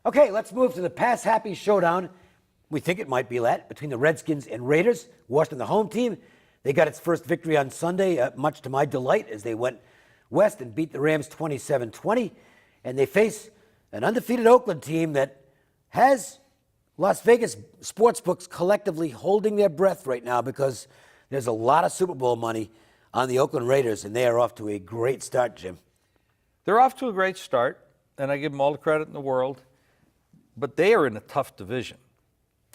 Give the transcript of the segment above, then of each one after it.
Okay, let's move to the pass-happy showdown. We think it might be that between the Redskins and Raiders. Washington, the home team, they got its first victory on Sunday, much to my delight, as they went west and beat the Rams 27-20. And they face an undefeated Oakland team that has Las Vegas sportsbooks collectively holding their breath right now because there's a lot of Super Bowl money on the Oakland Raiders, and they are off to a great start, Jim. They're off to a great start, and I give them all the credit in the world, but they are in a tough division.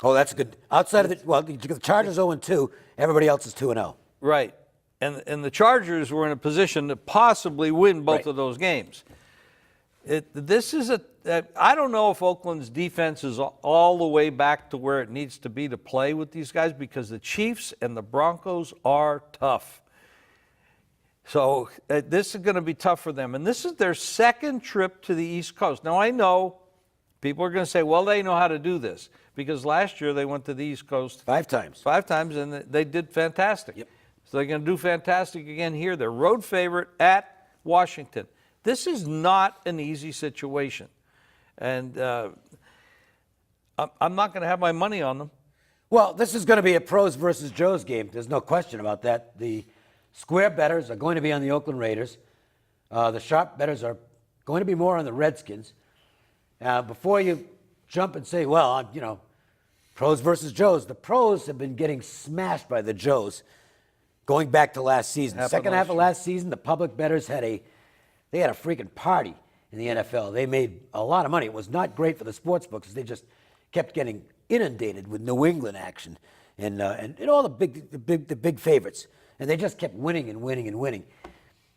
Oh, that's good. Outside of the Chargers 0-2, everybody else is 2-0. Right. And the Chargers were in a position to possibly win both of those games. I don't know if Oakland's defense is all the way back to where it needs to be to play with these guys because the Chiefs and the Broncos are tough. So this is going to be tough for them. And this is their second trip to the East Coast. Now, I know people are going to say, well, they know how to do this because last year they went to the East Coast 5 times. 5 times, and they did fantastic. Yep. So they're going to do fantastic again here. They're road favorite at Washington. This is not an easy situation. And I'm not going to have my money on them. Well, this is going to be a pros versus Joes game. There's no question about that. The square bettors are going to be on the Oakland Raiders. The sharp bettors are going to be more on the Redskins. Before you jump and say, well, pros versus Joes, the pros have been getting smashed by the Joes going back to last season. Second half of last season, the public bettors had a freaking party in the NFL. They made a lot of money. It was not great for the sports books. They just kept getting inundated with New England action and all the big favorites. And they just kept winning and winning and winning.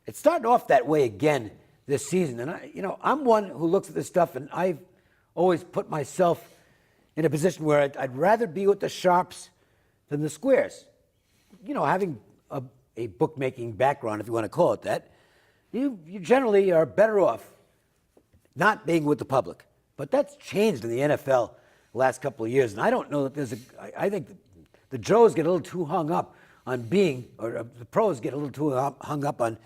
It's starting off that way again this season. And I'm one who looks at this stuff, and I've always put myself in a position where I'd rather be with the sharps than the squares. Having a bookmaking background, if you want to call it that, you generally are better off not being with the public. But that's changed in the NFL the last couple of years. And I don't know that I think the Joes get a little too hung up on the pros get a little too hung up on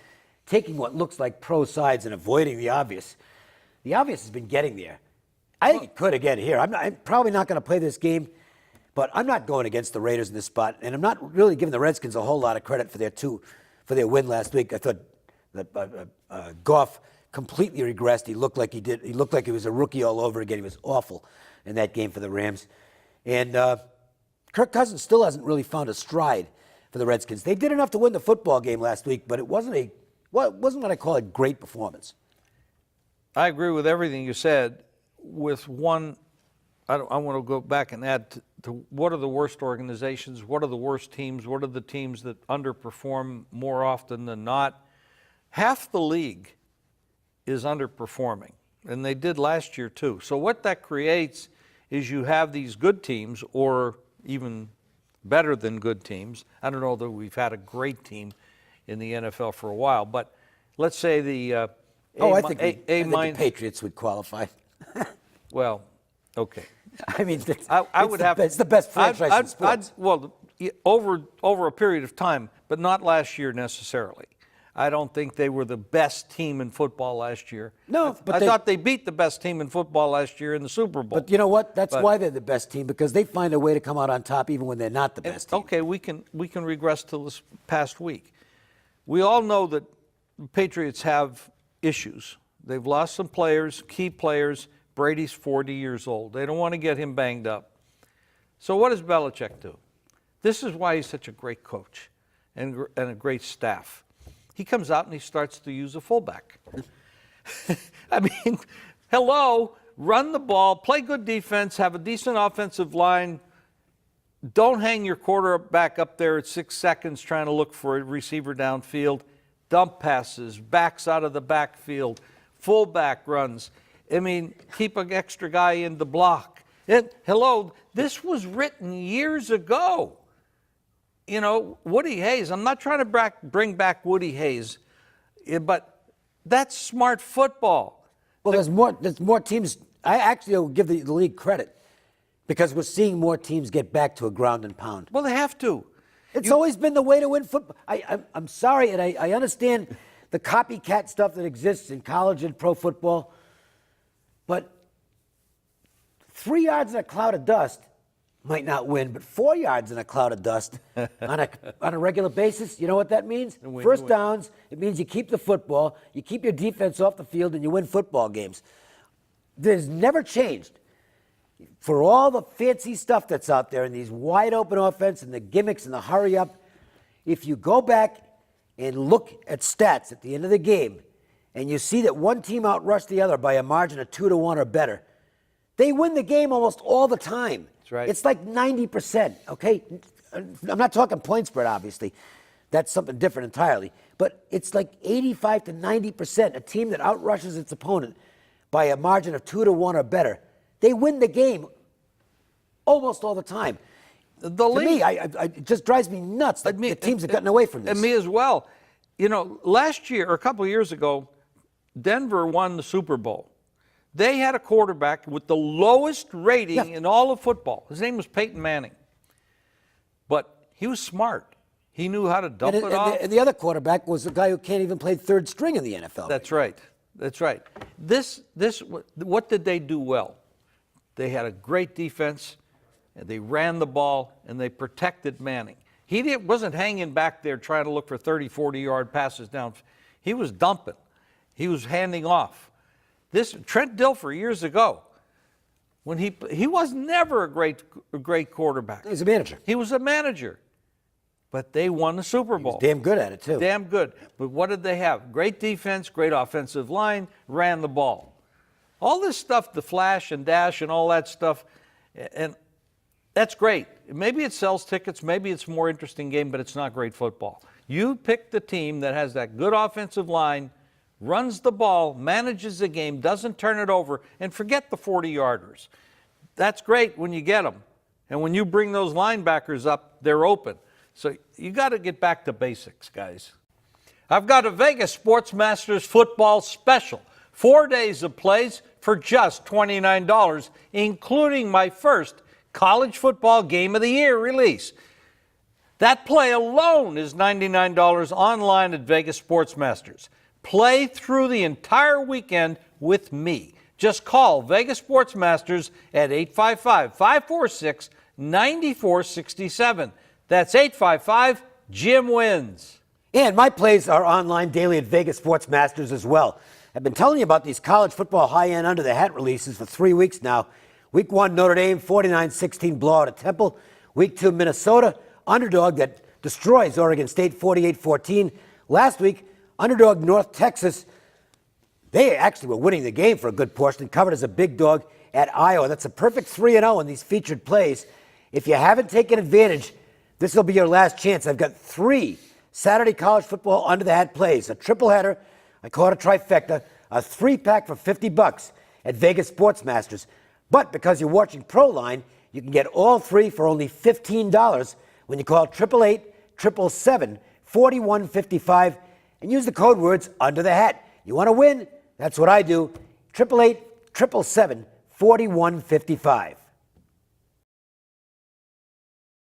taking what looks like pro sides and avoiding the obvious. The obvious has been getting there. I think it could again here. I'm probably not going to play this game, but I'm not going against the Raiders in this spot, and I'm not really giving the Redskins a whole lot of credit for their win last week. I thought that Goff completely regressed. He looked like he was a rookie all over again. He was awful in that game for the Rams, and Kirk Cousins still hasn't really found a stride for the Redskins. They did enough to win the football game last week, but it wasn't what I call a great performance. I agree with everything you said. With one, I want to go back and add to what are the worst organizations, what are the worst teams, what are the teams that underperform more often than not. Half the league is underperforming, and they did last year too. So what that creates is you have these good teams, or even better than good teams. I don't know that we've had a great team in the NFL for a while, but let's say the I think the Patriots would qualify. Well, okay. I mean, it's the best franchise in sports. Over a period of time, but not last year necessarily. I don't think they were the best team in football last year. No, but I thought they beat the best team in football last year in the Super Bowl. But you know what? That's why they're the best team, because they find a way to come out on top even when they're not the best team. Okay, we can regress to this past week. We all know that the Patriots have issues. They've lost some players, key players. Brady's 40 years old. They don't want to get him banged up. So what does Belichick do? This is why he's such a great coach and a great staff. He comes out and he starts to use a fullback. I mean, hello, run the ball, play good defense, have a decent offensive line. Don't hang your quarterback up there at 6 seconds trying to look for a receiver downfield. Dump passes, backs out of the backfield, fullback runs. I mean, keep an extra guy in the block. Hello, this was written years ago. Woody Hayes, I'm not trying to bring back Woody Hayes, but that's smart football. Well, there's more teams. I actually will give the league credit because we're seeing more teams get back to a ground and pound. Well, they have to. It's always been the way to win football. I'm sorry, and I understand the copycat stuff that exists in college and pro football, but 3 yards in a cloud of dust might not win, but 4 yards in a cloud of dust on a regular basis, you know what that means? First downs, it means you keep the football, you keep your defense off the field, and you win football games. There's never changed. For all the fancy stuff that's out there and these wide open offense and the gimmicks and the hurry up, if you go back and look at stats at the end of the game and you see that one team outrushed the other by a margin of 2-1 or better, they win the game almost all the time. That's right. It's like 90%, okay? I'm not talking point spread, obviously. That's something different entirely. But it's like 85 to 90%, a team that outrushes its opponent by a margin of 2-1 or better. They win the game almost all the time. To me, it just drives me nuts that the teams have gotten away from this. And me as well. You know, last year, or a couple of years ago, Denver won the Super Bowl. They had a quarterback with the lowest rating in all of football. His name was Peyton Manning. But he was smart. He knew how to dump it off. And the other quarterback was a guy who can't even play third string in the NFL. That's right. That's right. What did they do well? They had a great defense, and they ran the ball, and they protected Manning. He wasn't hanging back there trying to look for 30, 40-yard passes down. He was dumping. He was handing off. Trent Dilfer years ago, when he was never a great quarterback. He was a manager. He was a manager. But they won the Super Bowl. He was damn good at it, too. Damn good. But what did they have? Great defense, great offensive line, ran the ball. All this stuff, the flash and dash and all that stuff, and that's great. Maybe it sells tickets, maybe it's a more interesting game, but it's not great football. You pick the team that has that good offensive line, runs the ball, manages the game, doesn't turn it over, and forget the 40-yarders. That's great when you get them. And when you bring those linebackers up, they're open. So you got to get back to basics, guys. I've got a Vegas Sports Masters football special. 4 days of plays for just $29, including my first college football game of the year release. That play alone is $99 online at Vegas Sports Masters. Play through the entire weekend with me. Just call Vegas Sports Masters at 855-546-9467. That's 855-JIM-WINS. And my plays are online daily at Vegas Sports Masters as well. I've been telling you about these college football high-end under-the-hat releases for 3 weeks now. Week 1, Notre Dame, 49-16 blowout at Temple. Week 2, Minnesota, underdog that destroys Oregon State, 48-14. Last week, underdog North Texas. They actually were winning the game for a good portion, covered as a big dog at Iowa. That's a perfect 3-0 in these featured plays. If you haven't taken advantage, this will be your last chance. I've got 3 Saturday college football under-the-hat plays, a triple header, I call it a trifecta, a 3-pack for $50 at Vegas Sports Masters. But because you're watching Proline, you can get all 3 for only $15 when you call 888-777-4155 and use the code words under the hat. You want to win? That's what I do. 888-777-4155.